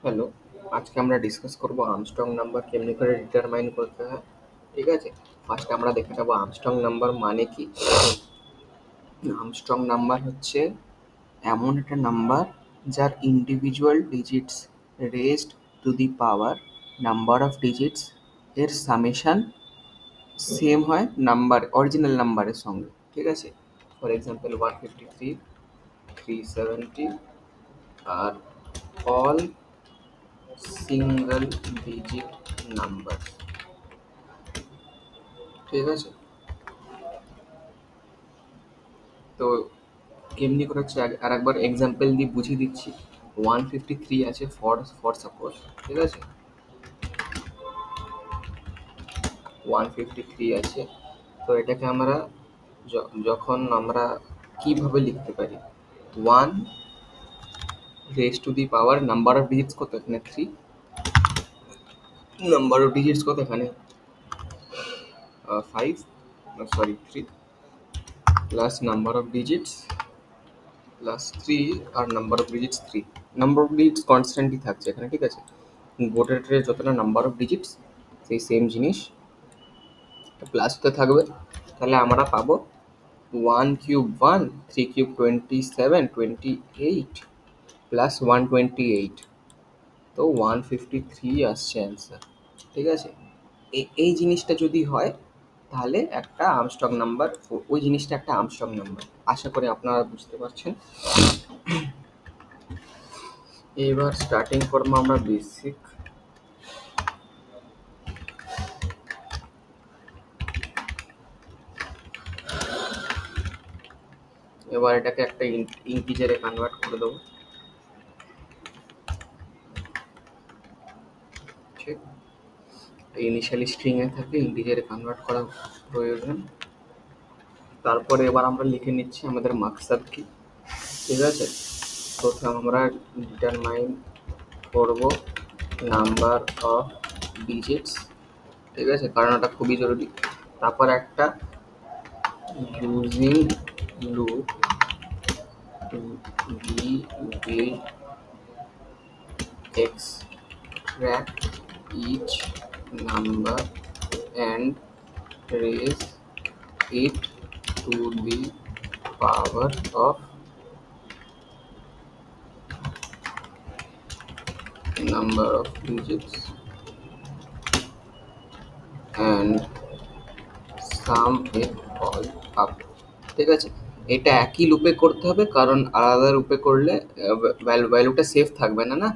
Hello, আজকে আমরা discuss করব আর্মস্ট্রং নাম্বার কেমনি করে ডিটারমাইন করতে হয়। ঠিক আছে, ফার্স্টে আমরা দেখে নেবো আর্মস্ট্রং নাম্বার মানে কি। আর্মস্ট্রং নাম্বার হচ্ছে এমন একটা নাম্বার যার individual digits raised to the power number of digits এর সামেশন সেম হয় নাম্বার অরিজিনাল নাম্বারের সঙ্গে। ঠিক আছে, ফর এক্সাম্পল 153, 370 আর অল সিঙ্গল ডিজিট নাম্বার। ঠিক আছে, তো কেমনি করে হচ্ছে আর একবার এক্সাম্পল দিয়ে বুঝিয়ে দিচ্ছি। 153 আছে ফর ফর সাপোজ। ঠিক আছে, 153 আছে, তো এটাকে আমরা যখন আমরা কিভাবে লিখতে পারি, 1 raise to the power number of digits কত এখানে 3, নাম্বার অফ ডিজিটস কত এখানে 5, sorry 3, plus number of digits plus 3 আর number of digits 3। Number of digits কনস্ট্যান্টই থাকছে এখানে। ঠিক আছে, বোর্ডের যতটা নাম্বার অফ ডিজিটস সেই সেম জিনিস প্লাস হতে থাকবে। তাহলে আমরা পাবো 1 কিউব 1, 3 কিউব 27, 28 প্লাস 128, তো 153 আসছে অ্যান্সার। ঠিক আছে, এই জিনিসটা যদি হয় তাহলে একটা আর্মস্ট্রং নাম্বার, ওই জিনিসটা একটা আর্মস্ট্রং নাম্বার। আশা করি আপনারা বুঝতে পারছেন। এবার স্টার্টিং করবো আমরা বেসিক। এবার এটাকে একটা ইন্টিজারে কনভার্ট করে দেবো। ঠিক, ইনিশিয়ালি স্ট্রিং এ থাকে, ইন্টিজারে কনভার্ট করা প্রয়োজন। তারপরে এবার আমরা লিখে নিচ্ছি আমাদের মাকসাদ কি। ঠিক আছে, প্রথম আমরা ডিটারমাইন করব নাম্বার অফ ডিজিটস। ঠিক আছে, কারণ এটা খুবই জরুরি। তারপর একটা using loop we will extract each number and raise it to the power of number of digits and sum it all up। ঠিক আছে, এটা একই লুপে করতে হবে, কারণ আলাদা লুপে করলে ভ্যালুটা সেফ থাকবে না।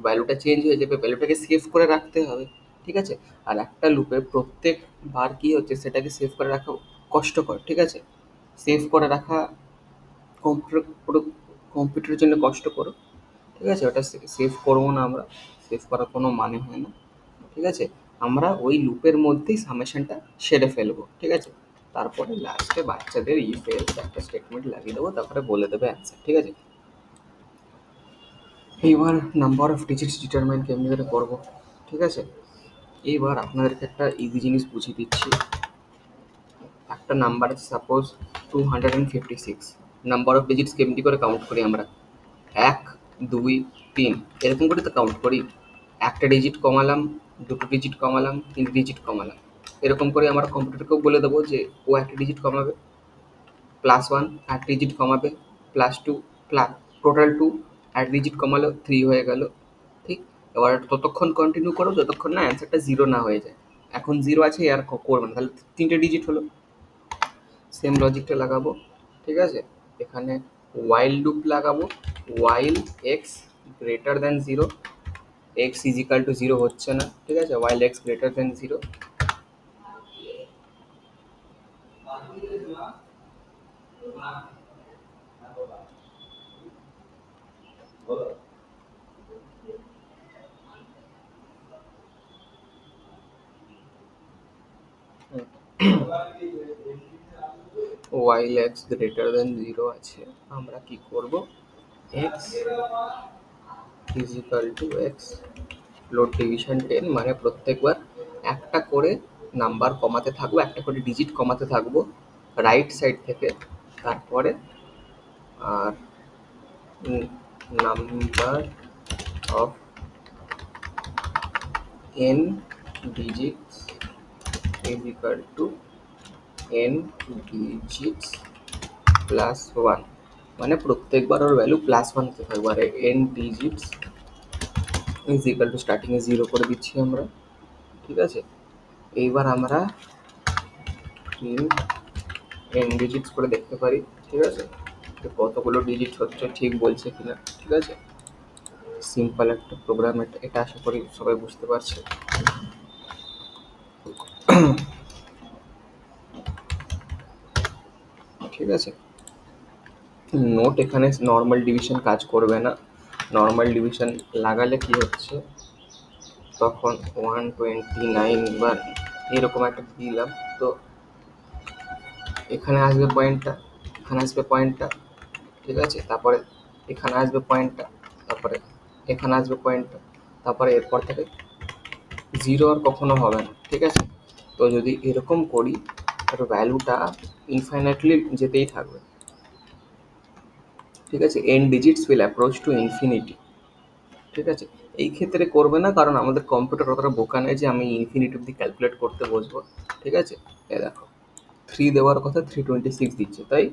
ভ্যালুটা চেঞ্জ হয়ে যাবে, ভ্যালুটাকে সেভ করে রাখতে হবে। ঠিক আছে, আর একটা লুপে প্রত্যেকবার কি হচ্ছে সেটাকে সেভ করে রাখা কষ্টকর। ঠিক আছে, সেভ করে রাখা কম্পিউটারের জন্য কষ্টকর। ঠিক আছে, ওটা সেভ করবো না আমরা, সেভ করার কোনো মানে হয় না। ঠিক আছে, আমরা ওই লুপের মধ্যেই সামেশনটা সেরে ফেলবো। ঠিক আছে, তারপরে লাস্টে বাচ্চাদের ইফ এলস একটা স্টেটমেন্ট লাগিয়ে দেবো, তারপরে বলে দেবে অ্যান্সার। ঠিক আছে, এইবার নাম্বার অফ ডিজিটস ডিটারমাইন কেমনি করে করবো। ঠিক আছে, এইবার আপনাদেরকে একটা ইজি জিনিস বুঝিয়ে দিচ্ছি। একটা নাম্বার আছে সাপোজ 256, নাম্বার অফ ডিজিটস কেমনি করে কাউন্ট করি আমরা, 1, 2, 3 এরকম করে তো কাউন্ট করি। একটা ডিজিট কমালাম, দুটো ডিজিট কমালাম, তিনটে ডিজিট কমালাম, এরকম করে আমরা কম্পিউটারকেও বলে দেবো যে ও একটা ডিজিট কমাবে, +1 এক ডিজিট কমাবে, +2 টোটাল 2 এক ডিজিট কমালো 3 হয়ে গেল। ঠিক, এবার ততক্ষণ কন্টিনিউ করো যতক্ষণ না অ্যান্সারটা 0 না হয়ে যায়। এখন 0 আছে, আর করবে না, তাহলে তিনটে ডিজিট হলো। সেম লজিকটা লাগাবো। ঠিক আছে, এখানে ওয়াইল লুপ লাগাবো, while x greater than 0, x is equal to 0 হচ্ছে না। ঠিক আছে, while x greater than 0, while x greater than 0 আছে, আমরা কি করব, x is equal to x load division 10, মানে প্রত্যেকবার একটা করে নাম্বার কমাতে থাকবো, একটা করে ডিজিট কমাতে থাকবো রাইট সাইড থেকে। তারপরে আর number of n digits is equal to n digits plus one, মানে প্রত্যেকবার ওর ভ্যালু প্লাস ওয়ান হতে থাকবে। আর n digits is equal to স্টার্টিংয়ে 0 করে দিচ্ছি আমরা, ঠিক আছে। এইবার আমরা n digits করে দেখতে পারি, ঠিক আছে, তো কতগুলো ডিজিট হচ্ছে ঠিক বলছে কিনা, ঠিক আছে। সিম্পল একটা প্রোগ্রাম এটা, আশা করি সবাই বুঝতে পারছে। ঠিক আছে, নোট এখানে নর্মাল ডিভিশন কাজ করবে না। নর্মাল ডিভিশন লাগালে কি হচ্ছে, তখন 129 বা এরকম একটা দিলাম, তো এখানে আসবে পয়েন্টটা, এখানে আসবে পয়েন্টটা, ঠিক আছে, তারপরে এখানে আসবে পয়েন্টটা, তারপরে এখানে আসবে পয়েন্টটা, তারপরে এরপর থেকে 0 আর কখনো হবে না, ঠিক আছে। তো যদি এরকম করি তাহলে ভ্যালুটা ইনফাইনাইটলি যেতেই থাকবে, ঠিক আছে। n digits will approach to infinity, ঠিক আছে। এই ক্ষেত্রে করবে না, কারণ আমাদের কম্পিউটার অতটা বোকা নেই যে আমি ইনফিনিটি অব্দি ক্যালকুলেট করতে বসবো, ঠিক আছে। এ দেখো 3 দেওয়ার কথা 326 দিচ্ছে, তাই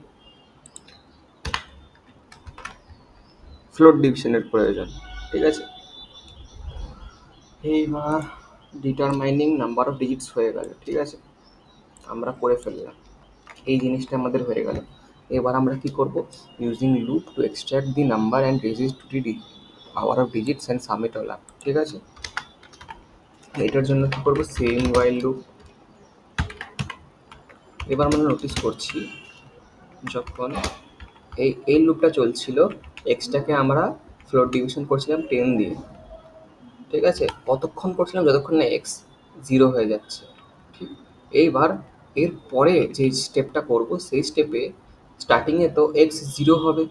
ফ্লোট ডিভিশনের প্রয়োজন, ঠিক আছে। এইবার ডিটারমাইনিং নাম্বার অফ ডিজিটস হয়ে গেল, ঠিক আছে, আমরা করে ফেললাম, এই জিনিসটা আমাদের হয়ে গেল। এবার আমরা কি করব, using loop two extract the number and resist two the power of digits and submit all up, ঠিক আছে। এটার জন্য কি করব, সেম ওয়াইল লুপ। এবার আমরা নোটিস করছি যখন এই লুপটা চলছিল, এক্সটাকে আমরা ফ্লোট ডিভিশন করছিলাম 10 দিয়ে, ঠিক আছে, কতক্ষণ করছিলাম, যতক্ষণ না এক্স 0 হয়ে যাচ্ছে, ঠিক। এইবার এর পরে যে স্টেপটা করব, সেই স্টেপে স্টার্টিংয়ে তো এক্স 0 হবে,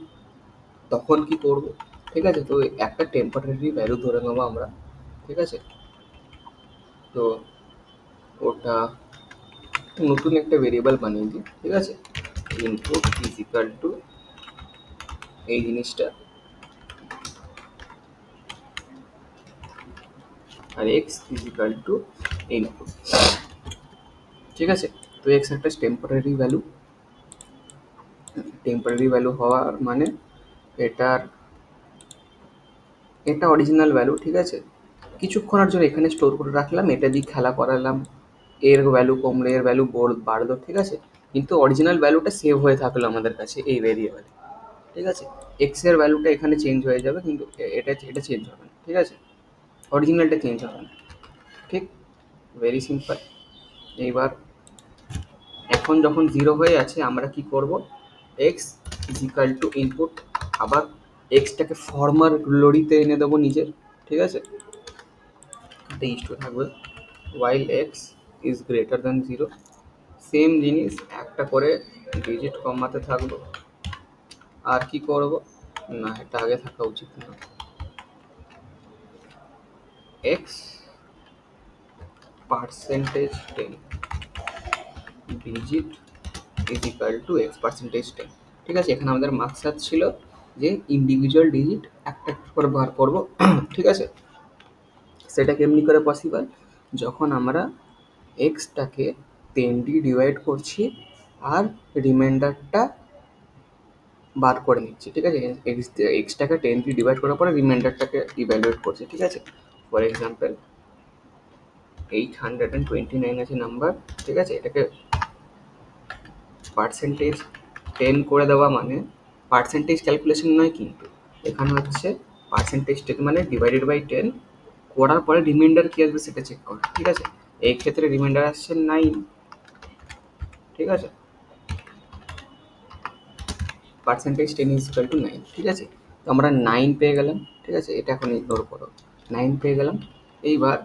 তখন কি করব, ঠিক আছে। তো একটা টেম্পোরারি ভ্যালু ধরে নেবো আমরা, ঠিক আছে। তো ওটা নতুন একটা ভেরিয়েবল বানিয়ে দিই, ঠিক আছে। ইনপুট ইজ ইকুয়াল টু এই জিনিসটা, আর x is equal to input, ঠিক আছে। তো এক্স একটা টেম্পোরারি ভ্যালু, টেম্পোরারি ভ্যালু হওয়ার মানে এটা অরিজিনাল ভ্যালু, ঠিক আছে। কিছুক্ষণের জন্য এখানে স্টোর করে রাখলাম, এটা দিয়ে খেলা করালাম, এর ভ্যালু কমলে এর ভ্যালু বাড়লো, ঠিক আছে। কিন্তু অরিজিনাল ভ্যালুটা সেভ হয়ে থাকলো আমাদের কাছে এই ভেরিয়েবলে, ঠিক আছে। এক্স এর ভ্যালুটা এখানে চেঞ্জ হয়ে যাবে, কিন্তু এটা চেঞ্জ হবে না, ঠিক আছে, অরিজিনালটা চেঞ্জ হবে না, ঠিক। Very simple. এইবার এখন যখন 0 হয়ে আছে, আমরা কি করব, x is equal to input, আবার এক্সটাকে ফর্মার লড়িতে এনে দেবো নিজের, ঠিক আছে। এটা ইস্টু থাকবে while x is greater than 0, same জিনিস একটা করে ডিজিট কমাতে থাকবো। আর কি করব, না এটা আগে থাকা উচিত না, x percentage 10 digit is equal two x percentage 10, ঠিক আছে। এখানে আমাদের মাকসাদ ছিল যে ইন্ডিভিজুয়াল ডিজিট একটা করে বার করবো, ঠিক আছে। সেটা কেমনি করে পসিবল, যখন আমরা এক্সটাকে 10 দিয়ে ডিভাইড করছি আর রিমাইন্ডারটা বার করে নিচ্ছি, ঠিক আছে। এক্সটাকে 10 দিয়ে ডিভাইড করার পরে রিমাইন্ডারটাকে ইভ্যালুয়েট করছি, ঠিক আছে। ফর এক্সাম্পল 829 আছে নাম্বার, ঠিক আছে। এটাকে পার্সেন্টেজ 10 করে দেওয়া মানে পার্সেন্টেজ ক্যালকুলেশন নয়, কিন্তু এখানে হচ্ছে পার্সেন্টেজ 10 মানে ডিভাইডেড বাই 10 করার পরে রিমাইন্ডার কী আসবে সেটা চেক করা, ঠিক আছে। এই ক্ষেত্রে রিমাইন্ডার আসছে 9, ঠিক আছে। পার্সেন্টেজ 10 ইজ ইকুয়াল টু 9, ঠিক আছে। তো আমরা 9 পেয়ে গেলাম, ঠিক আছে, এটা এখন ইগনোর করো, 9 পেয়ে গেলাম। এইবার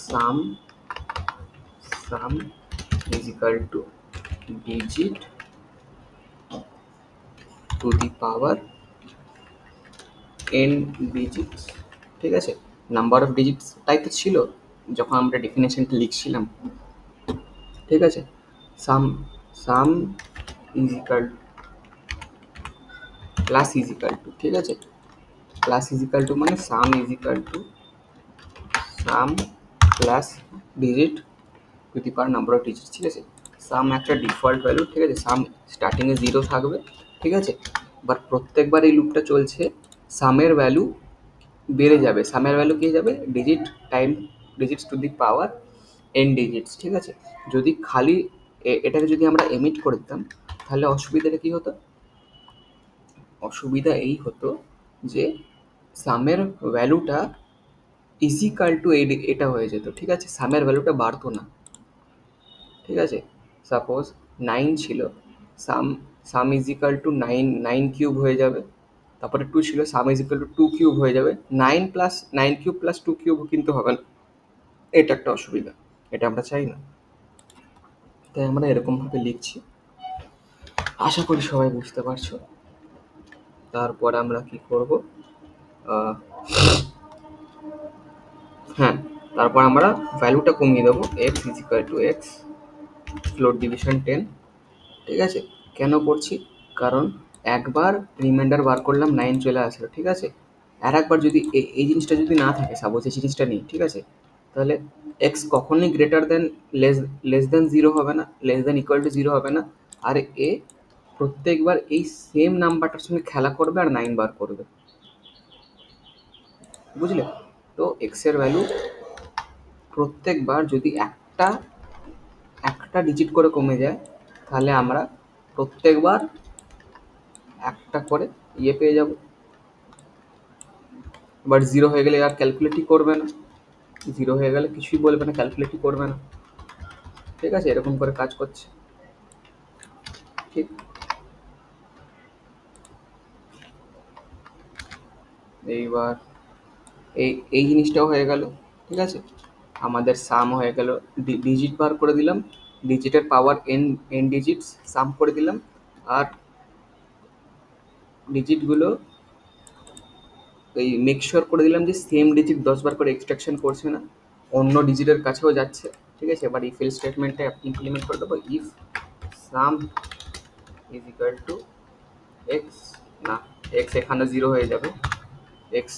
সাম is equal two digit to the power n digits, ঠিক আছে। নাম্বার অফ ডিজিটস তাই তো ছিল যখন আমরা ডেফিনেশনটা লিখছিলাম, ঠিক আছে। Sum sum is equal plus is equal to, ঠিক আছে। প্লাস ইজ ইকুয়াল টু মানে sum sum plus digit to the power number of digit, ঠিক আছে। সাম একটা ডিফল্ট ভ্যালু, ঠিক আছে, সাম স্টার্টিংয়ে 0 থাকবে, ঠিক আছে। বাট প্রত্যেকবার এই লুপটা চলছে, সামের ভ্যালু বেড়ে যাবে, সামের ভ্যালু কী যাবে, digit time digits two the power N digits, ঠিক আছে। যদি খালি এটাকে যদি আমরা এমিট করে দিতাম, তাহলে অসুবিধাটা কী হতো, অসুবিধা এই হতো যে সামের ভ্যালুটা ইজিক্যাল টু এটা হয়ে যেত, ঠিক আছে, সামের ভ্যালুটা বাড়তো না, ঠিক আছে। সাপোজ 9 ছিল, সাম সাম ইজিক্যাল টু 9 কিউব হয়ে যাবে, তারপরে 2 ছিল, সাম ইজিক্যাল টু 2 কিউব হয়ে যাবে, 9 কিউব প্লাস 2 কিউব কিন্তু হবে না, এটা একটা অসুবিধা, এটা আমরা চাই না, তাই আমরা এরকমভাবে লিখছি। আশা করি সবাই বুঝতে পারছো। তারপর আমরা কি করব, হ্যাঁ, তারপর আমরা ভ্যালুটা কমিয়ে দেবো, x is equal to x float division 10, ঠিক আছে। কেন করছি, কারণ একবার রিমাইন্ডার বার করলাম 9 চলে আসলো, ঠিক আছে। আর একবার যদি এই জিনিসটা যদি না থাকে, সাপোজ এই জিনিসটা নেই, ঠিক আছে, তাহলে এক্স কখনোই গ্রেটার দেন লেস দেন 0 হবে না, লেস দেন ইকুয়াল টু 0 হবে না, আর এ প্রত্যেকবার এই সেম নাম্বারটার সঙ্গে খেলা করবে আর 9 বার করবে, বুঝলে। তো এক্সের ভ্যালু প্রত্যেকবার যদি একটা ডিজিট করে কমে যায়, তাহলে আমরা প্রত্যেকবার একটা করে পেয়ে যাব। বাট 0 হয়ে গেলে আর ক্যালকুলেটই করবে না, 0 হয়ে গেলে কিছুই বলবে না, ক্যালকুলেটই করবে না, ঠিক আছে, এরকম করে কাজ করছে, ঠিক। এইবার এই জিনিসটাও হয়ে গেল, ঠিক আছে। আমাদের সাম হয়ে গেল, ডিজিট বার করে দিলাম, ডিজিটের পাওয়ার এন ডিজিটস সাম করে দিলাম, আর ডিজিটগুলো এই মেক শিওর করে দিলাম যে সেম ডিজিট 10 বার করে এক্সট্রাকশন করছে না, অন্য ডিজিটের কাছেও যাচ্ছে, ঠিক আছে। এবার ইফ এলস স্টেটমেন্টটা ইমপ্লিমেন্ট করে দেবো, if some is equal two x, না এক্স এখানে 0 হয়ে যাবে, এক্স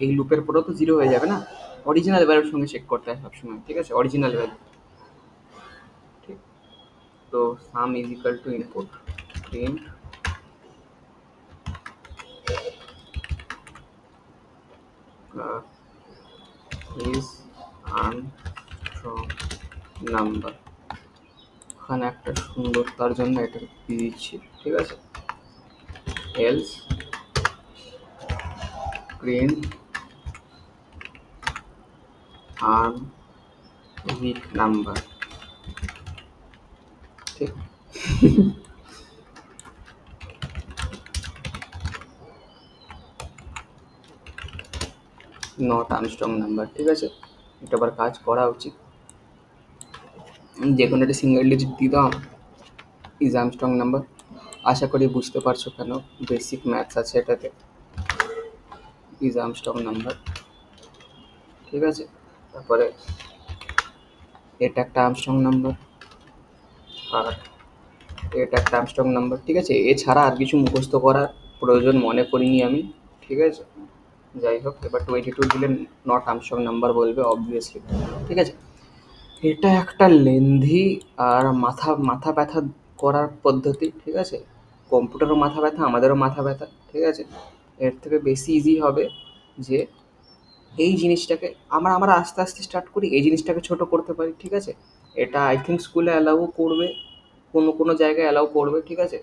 এই লুপের পরেও তো 0 হয়ে যাবে না, অরিজিনাল ভ্যালুর সঙ্গে চেক করতে হয় সবসময়, ঠিক আছে, অরিজিনাল ভ্যালু, ঠিক। তো সাম is equal to input print is unstrong number, ওখানে একটা সুন্দর, তার জন্য এটা দিয়ে দিচ্ছি, ঠিক আছে। এলস প্রিন্ট weak number, ঠিক। নট আর্মস্ট্রং নাম্বার, ঠিক আছে। এটা আবার কাজ করা উচিত, যে কোনো একটা সিঙ্গেল ডিজিট দিয়ে দাও, ইজ আর্মস্ট্রং নাম্বার। আশা করি বুঝতে পারছো, কেন বেসিক ম্যাথস আছে এটাতে, ইজ আর্মস্ট্রং নাম্বার, ঠিক আছে। তারপরে এটা একটা আর্মস্ট্রং নাম্বার, আর এটা একটা আর্মস্ট্রং নাম্বার, ঠিক আছে। এছাড়া আর কিছু মুখস্থ করার প্রয়োজন মনে করিনি আমি, ঠিক আছে। যাই হোক, এবার 22 দিলে নট আর্মস্ট্রং নাম্বার বলবে অবভিয়াসলি, ঠিক আছে। এটা একটা লেন্দি আর মাথা মাথা ব্যথা করার পদ্ধতি, ঠিক আছে। কম্পিউটারও মাথা ব্যথা, আমাদেরও মাথা ব্যথা, ঠিক আছে। এর থেকে বেশি ইজি হবে যে এই জিনিসটাকে আমরা আস্তে আস্তে স্টার্ট করি, এই জিনিসটাকে ছোট করতে পারি, ঠিক আছে। এটা আই থিঙ্ক স্কুলে অ্যালাউ করবে, কোনো কোনো জায়গায় অ্যালাউ করবে, ঠিক আছে।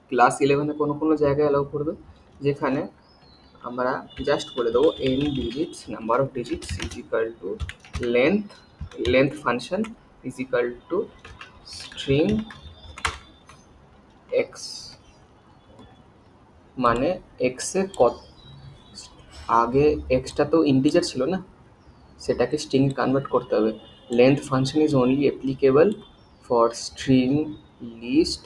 ক্লাস 11-এ কোনো কোনো জায়গায় অ্যালাউ করবে, যেখানে আমরা জাস্ট বলে দেবো N digits, number of digits is equal two length function is equal two string x, মানে এক্সে কত, আগে এক্সটা তো ইন্টিজার ছিল না, সেটাকে স্ট্রিং কনভার্ট করতে হবে। Length function is only applicable for string, list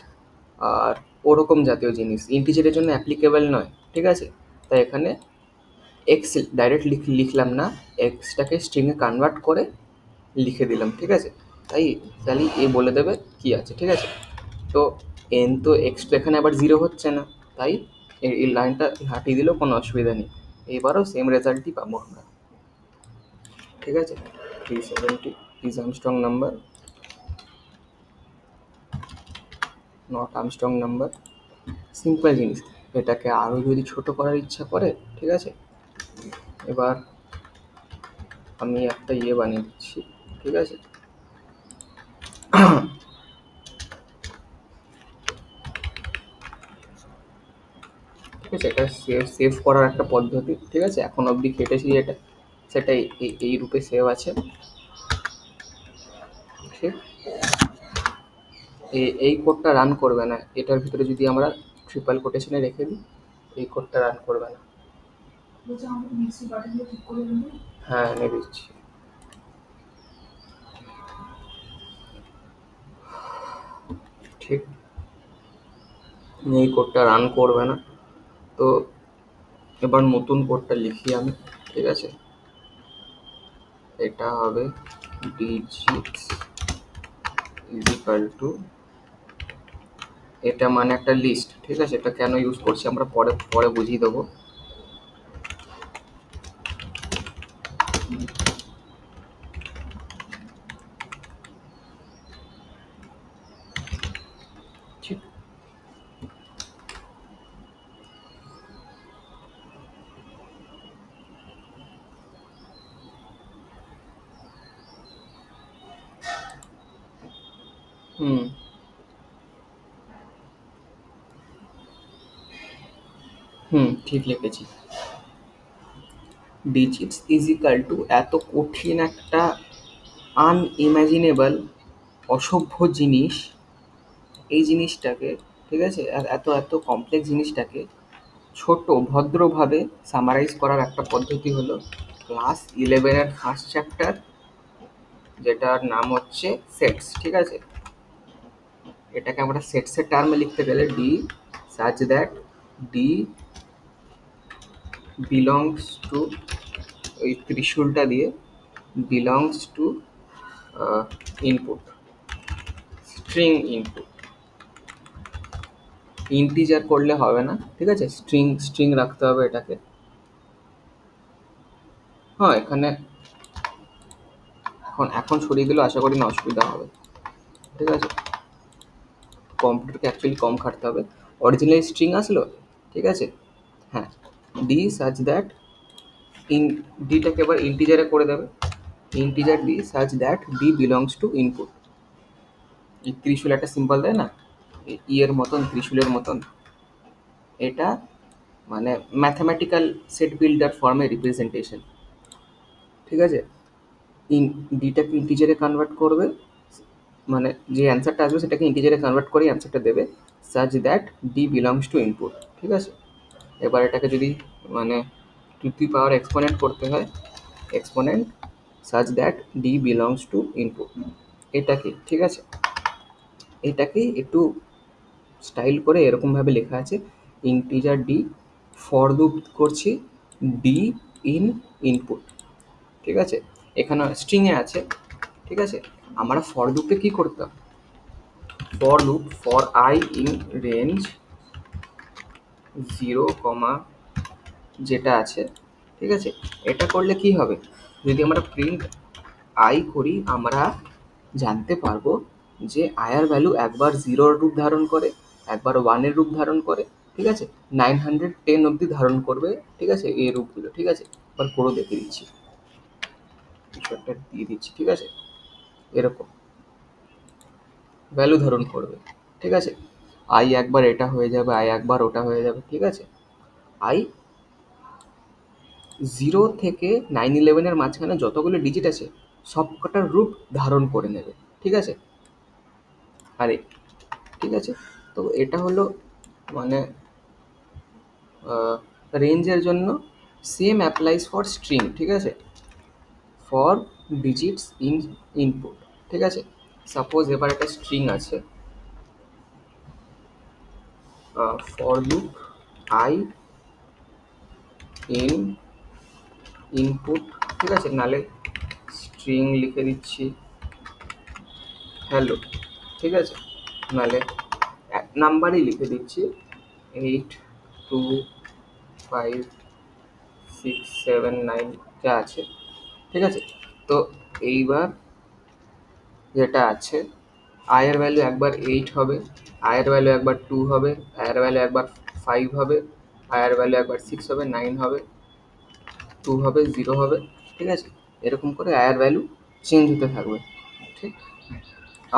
আর ওরকম জাতীয় জিনিস, ইন্টিজারের জন্য অ্যাপ্লিকেবল নয়, ঠিক আছে। তাই এখানে এক্স ডাইরেক্ট লিখলাম না, এক্সটাকে স্ট্রিংয়ে কনভার্ট করে লিখে দিলাম, ঠিক আছে। তাহলে এ বলে দেবে কি আছে, ঠিক আছে। তো এন তো এক্স তো এখানে আবার 0 হচ্ছে না, তাই এই লাইনটা হাঁটিয়ে দিলেও কোনো অসুবিধা নেই, এবারও সেম রেজাল্টই পাবো আমরা। ঠিক আছে, 370 is Armstrong number, not Armstrong number। Simple জিনিস। এটাকে আরও যদি ছোট করার ইচ্ছা করে, ঠিক আছে, এবার আমি একটা বানিয়ে দিচ্ছি, ঠিক আছে। ঠিক আছে, এটা সেভ করার একটা পদ্ধতি, ঠিক আছে। এখন অবধি কেটেছি যেটা, সেটা এই রূপে সেভ আছে, ঠিক। এই কোডটা রান করবে না, এটার ভিতরে যদি আমরা ট্রিপল কোটেশনে রেখে দিই, এই কোডটা রান করবে না। হ্যাঁ, এনে দিচ্ছি। ঠিক, এই কোডটা রান করবে না। তো এবার নতুন কোডটা লিখি আমি, ঠিক আছে। এটা হবে digits is equal to, এটা মানে একটা লিস্ট, ঠিক আছে। এটা কেন ইউজ করছি আমরা পরে পরে বুঝিয়ে দেবো। ঠিক, হুম ঠিক লিখেছি। ডিজিটস ইজ ইকাল টু, এত কঠিন একটা আনইমাজিনেবল অসভ্য জিনিস, এই জিনিসটাকে, ঠিক আছে, আর এত এত কমপ্লেক্স জিনিসটাকে ছোট ভদ্রভাবে সামারাইজ করার একটা পদ্ধতি হলো ক্লাস 11-এর ফার্স্ট চ্যাপ্টার, যেটার নাম হচ্ছে সেটস, ঠিক আছে। এটাকে আমরা সেটসের টার্মে লিখতে গেলে D such that D belongs to, ওই ত্রিশূলটা দিয়ে belongs to input, string input. Integer করলে হবে না, ঠিক আছে, স্ট্রিং রাখতে হবে এটাকে। হ্যাঁ, এখানে এখন সরিয়ে দিলেও আশা করি না অসুবিধা হবে, ঠিক আছে। কম্পিউটারকে অ্যাকচুয়ালি কম খাটতে হবে। অরিজিনাল স্ট্রিং আসলো, ঠিক আছে। হ্যাঁ, ডি সাচ দ্যাট, ডিটাকে এবার ইন্টিজারে করে দেবে, integer D such that D belongs to input. এই ত্রিশূল একটা সিম্বল দেয় না, এর মতন, ত্রিশূলের মতন, এটা মানে ম্যাথামেটিক্যাল সেট বিল্ডার ফর্মে রিপ্রেজেন্টেশন, ঠিক আছে। ডিটাকে ইন্টিজারে কনভার্ট করবে, মানে যে অ্যান্সারটা আসবে সেটাকে ইন্টিজারে কনভার্ট করে অ্যান্সারটা দেবে, such that D belongs to input, ঠিক আছে। এবার এটাকে যদি মানে টু দি পাওয়ার এক্সপোনেন্ট করতে হয়, exponent such that D belongs to input, এটাকে, ঠিক আছে। এটাকেই একটু স্টাইল করে এরকমভাবে লেখা আছে, ইন্টিজার ডি ফর লুপ করছি ডি ইন ইনপুট, ঠিক আছে। এখানে স্ট্রিংয়ে আছে, ঠিক আছে। আমরা ফর লুপে কী করতাম, for loop for I in range 0, যেটা আছে, ঠিক আছে। এটা করলে কি হবে, যদি আমরা প্রিন্ট আই করি, আমরা জানতে পারবো যে আয়ার ভ্যালু একবার 0-র রূপ ধারণ করে, একবার 1-এর রূপ ধারণ করে, ঠিক আছে, 910 অবধি ধারণ করবে, ঠিক আছে, এই রূপগুলো, ঠিক আছে। এবার করে দেখে দিচ্ছি, কিছু একটা দিয়ে দিচ্ছি, ঠিক আছে। এরকম ভ্যালু ধারণ করবে, ঠিক আছে। আই একবার এটা হয়ে যাবে, আই একবার ওটা হয়ে যাবে, ঠিক আছে। আই 0 থেকে 911-এর মাঝখানে যতগুলো ডিজিট আছে সব কটার রূপ ধারণ করে নেবে, ঠিক আছে। আরে, ঠিক আছে। তো এটা হলো মানে রেঞ্জের জন্য। সেম অ্যাপ্লাইজ ফর স্ট্রিং, ঠিক আছে, ফর ডিজিটস ইন ইনপুট, ঠিক আছে। সাপোজ এবার একটা স্ট্রিং আছে, for loop I in input, ঠিক আছে, নালে স্ট্রিং লিখে দিচ্ছি হ্যালো, ঠিক আছে, নালে এক নাম্বারই লিখে দিচ্ছি 8, 2, 5, 6, 7, 9 যা আছে, ঠিক আছে। তো এইবার যেটা আছে, আয়ের ভ্যালু একবার 8 হবে, আয়ের ভ্যালু একবার 2 হবে, আয়ের ভ্যালু একবার 5 হবে, আয়ের ভ্যালু একবার 6 হবে, 9 হবে, 2 হবে, 0 হবে, ঠিক আছে? এরকম করে আয়ের ভ্যালু চেঞ্জ হতে থাকবে, ঠিক?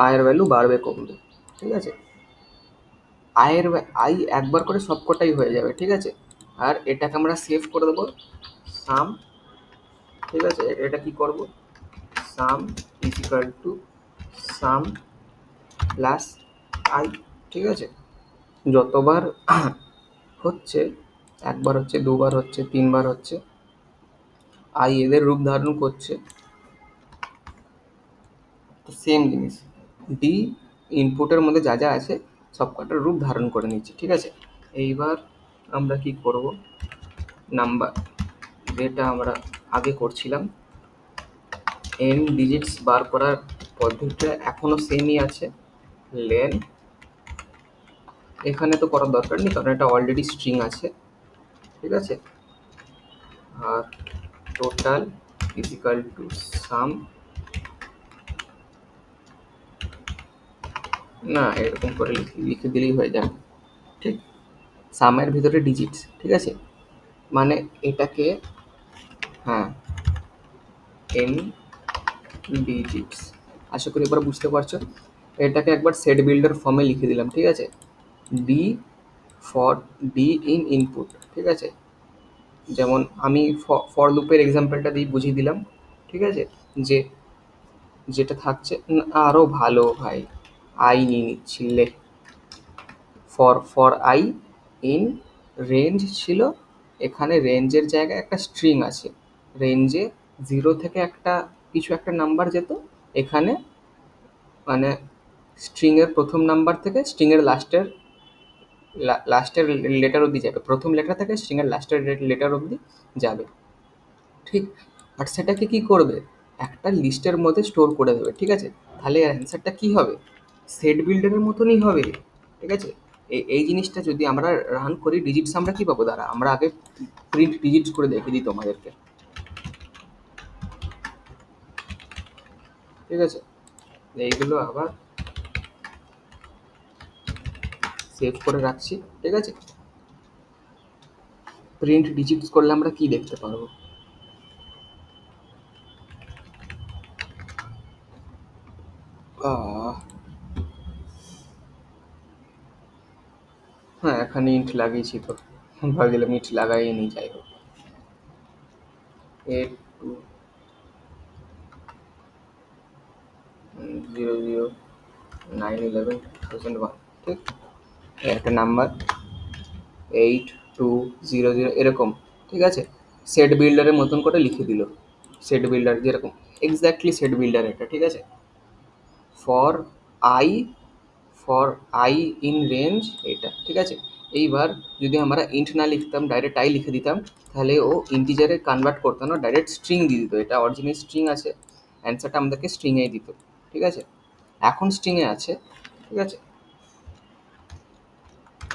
আয়ের ভ্যালু বাড়বে কমবে, ঠিক আছে? আই একবার করে সবকটাই হয়ে যাবে, ঠিক আছে? আর এটাকে আমরা সেভ করে দেবো সাম, ঠিক আছে? এটা কি করব, সাম is equal to some plus I, ঠিক আছে? যতবার হচ্ছে, একবার হচ্ছে, দুবার হচ্ছে, তিনবার হচ্ছে, আই এদের রূপ ধারণ করছে, তো সেম জিনিস ডি ইনপুটের মধ্যে যা যা আছে সব কটার রূপ ধারণ করে নিচ্ছে, ঠিক আছে? এইবার আমরা কি করব, নাম্বার যেটা আমরা আগে করছিলাম, এন ডিজিটস বার করার পদ্ধতিটা এখনও সেমই আছে। লেন, এখানে তো করার দরকার নেই কারণ এটা অলরেডি স্ট্রিং আছে, ঠিক আছে? আর total is equal to some, না এরকম করে লিখে দিলেই হয়ে যাবে, ঠিক? সামের ভিতরে ডিজিটস, ঠিক আছে? মানে এটাকে, হ্যাঁ, এন ডিজিটস, আশা করি এবার বুঝতে পারছো। এটাকে একবার সেট বিল্ডার ফর্মে লিখে দিলাম, ঠিক আছে? D for D in input, ঠিক আছে? যেমন আমি ফর লুপের এক্সাম্পলটা দিয়ে বুঝিয়ে দিলাম, ঠিক আছে? যে যেটা থাকছে আরও ভালো ভাই, আই নিয়ে নিচ্ছি, লে ফর আই ইন রেঞ্জ ছিল, এখানে রেঞ্জের জায়গায় একটা স্ট্রিং আছে, রেঞ্জে 0 থেকে একটা কিছু একটা নাম্বার যেত, এখানে মানে স্ট্রিংয়ের প্রথম নাম্বার থেকে স্ট্রিংয়ের লাস্টের লেটার অবধি যাবে, প্রথম লেটার থেকে স্ট্রিংয়ের লাস্টের লেটার অবধি যাবে, ঠিক? আর সেটাকে কি করবে, একটা লিস্টের মধ্যে স্টোর করে দেবে, ঠিক আছে? তাহলে এর অ্যান্সারটা কী হবে, সেট বিল্ডারের মতনই হবে, ঠিক আছে? এই জিনিসটা যদি আমরা রান করি, ডিজিটস আমরা কী পাবো, দাঁড়া আমরা আগে প্রিন্ট ডিজিটস করে দেখে দিই তোমাদেরকে, ঠিক আছে? এইগুলো আবার সেভ করে রাখছি, ঠিক আছে? প্রিন্ট ডিজিটস করলে আমরা কি দেখতে পারবো, হ্যাঁ এখানে ইন্ট লাগিয়েছি তো, ভাবছিলাম ইন্ট লাগাই নি, যাই হোক, 820091, ঠিক? একটা নাম্বার 8200 এরকম, ঠিক আছে? সেট বিল্ডারের মতন করে লিখে দিল, সেট বিল্ডার যেরকম এক্স্যাক্টলি সেট বিল্ডার এটা, ঠিক আছে? For I for I in range এটা, ঠিক আছে? এইবার যদি আমরা ইন্ট না লিখতাম, ডাইরেক্ট আই লিখে দিতাম, তাহলে ও ইন্টিজারে কনভার্ট করতো না, ডাইরেক্ট স্ট্রিং দিয়ে দিত, এটা অরিজিনাল স্ট্রিং আছে, অ্যান্সারটা আমাদেরকে স্ট্রিংয়েই দিত, ঠিক আছে? এখন স্ট্রিংয়ে আছে, ঠিক আছে?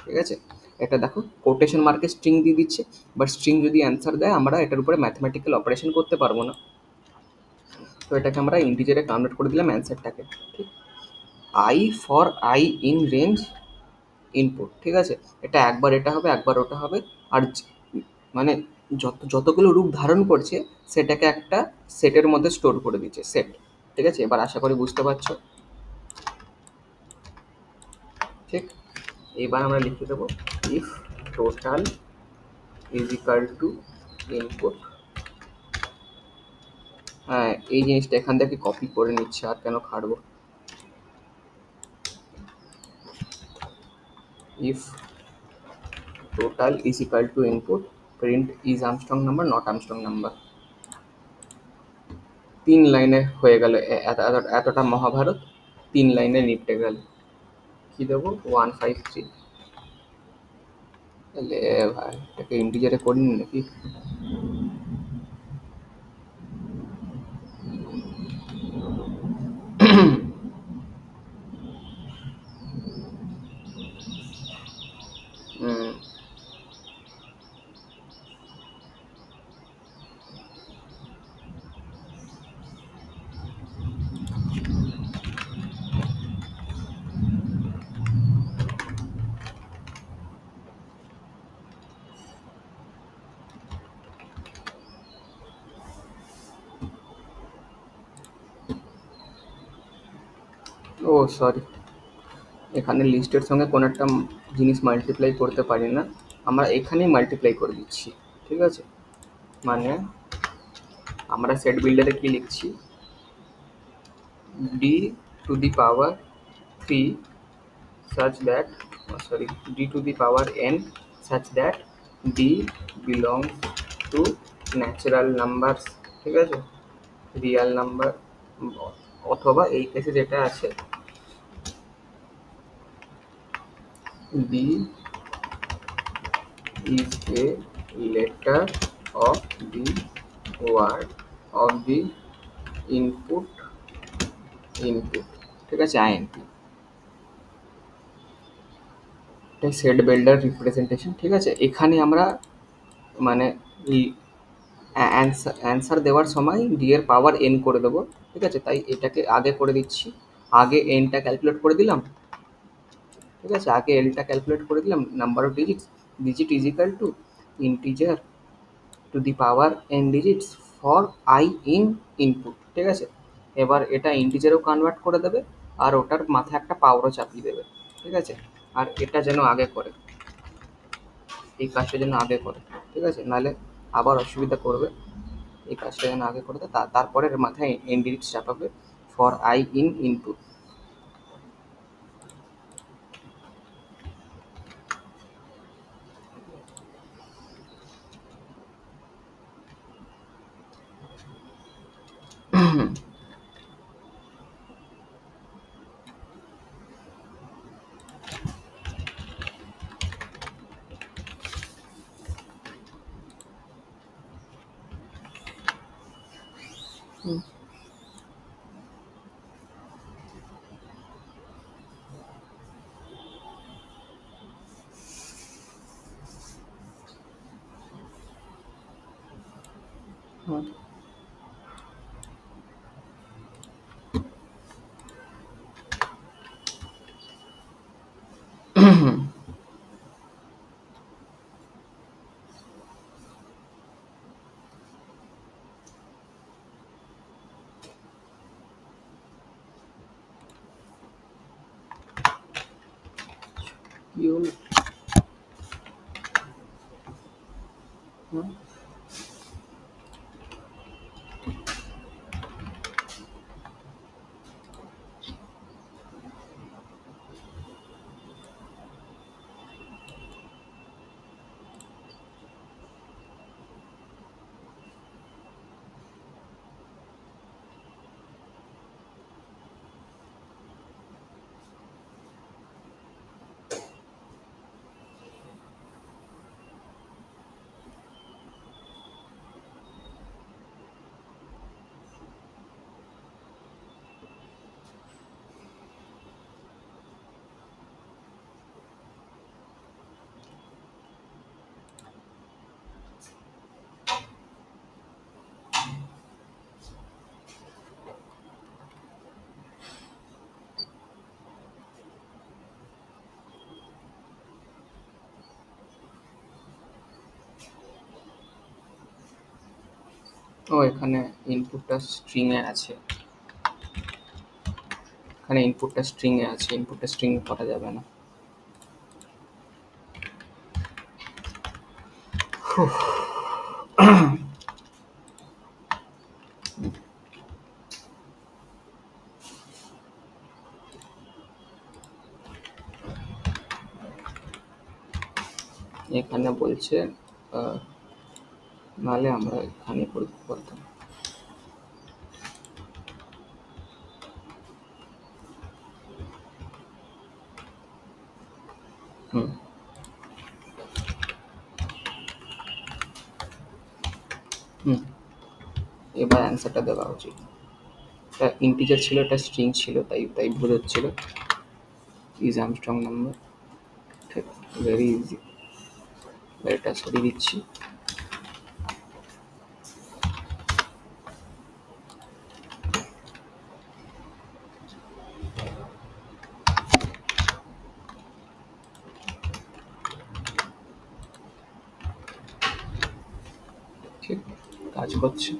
ঠিক আছে, এটা দেখো কোটেশন মার্কে স্ট্রিং দিয়ে দিচ্ছে, বাট স্ট্রিং যদি অ্যান্সার দেয় আমরা এটার উপরে ম্যাথমেটিক্যাল অপারেশন করতে পারবো না, তো এটাকে আমরা ইন্টিজারে কনভার্ট করে দিলাম অ্যান্সারটাকে, ঠিক? I for I in range input, ঠিক আছে? এটা একবার এটা হবে, একবার ওটা হবে, আর মানে যতগুলো রূপ ধারণ করছে সেটাকে একটা সেটের মধ্যে স্টোর করে দিচ্ছে, সেট, ঠিক আছে? এবার আশা করি বুঝতে পারছো, ঠিক? এবার আমরা লিখে দেবো if total is equal to input, হ্যাঁ এই জিনিসটা এখান থেকে কপি করে নিচ্ছে, আর কেন খাটবো, if total is equal to input, print is Armstrong number not Armstrong number, 3 লাইনে হয়ে গেল, এতটা মহাভারত 3 লাইনে নিপটে গেল। কি দেবো, 153, তাহলে ভাই এটাকে ইন্টিজারে করিনি নাকি, ও সরি, এখানে লিস্টের সঙ্গে কোনো একটা জিনিস মাল্টিপ্লাই করতে পারি না, আমরা এখানেই মাল্টিপ্লাই করে দিচ্ছি। ঠিক আছে, মানে আমরা সেট বিল্ডারে কি লিখছি, D two the power 3 such that sorry d to the power n such that d belongs to natural numbers। ঠিক আছে, রিয়াল নাম্বার, অথবা এই কেসে যেটা আছে d is a letter of the word of the input ঠিক আছে, int, এটাই সেট বিল্ডার রিপ্রেজেন্টেশন। ঠিক আছে, এখানে আমরা মানে অ্যান্সার দেওয়ার সময় ডি এর পাওয়ার এন করে দেবো। ঠিক আছে, তাই এটাকে আগে করে দিচ্ছি, আগে এনটা ক্যালকুলেট করে দিলাম। ঠিক আছে, আগে এলটা ক্যালকুলেট করে দিলাম, number of digits, digit is equal two integer two the power N digits for I in input. ঠিক আছে, এবার এটা ইন্টিজারও কনভার্ট করে দেবে, আর ওটার মাথায় একটা পাওয়ারও চাপিয়ে দেবে। ঠিক আছে, আর এটা যেন আগে করে, এই কাজটা যেন আগে করে। ঠিক আছে, নাহলে আবার অসুবিধা করবে, এই কাজটা যেন আগে করে দেয়, তারপরে এর মাথায় এন ডিজিটস চাপাবে ফর আই ইন ইনপুট। কি হলো? ও এখানে ইনপুটটা স্ট্রিং এ আছে, এখানে ইনপুটটা স্ট্রিং এ আছে, ইনপুটটা স্ট্রিং করা যাবে না। এখানে বলছে নাহলে আমরা এখানে করতাম। হুম হুম, এবার অ্যান্সারটা দেওয়া উচিত। এটা ইন্টিজার ছিল, এটা স্ট্রিং ছিল, তাই তাই ভুল হচ্ছিল। ইজ আর্মস্ট্রং নাম্বার, ঠিক, ভেরি ইজি। এটা সরিয়ে দিচ্ছি। ঠিক, কাজ করছে।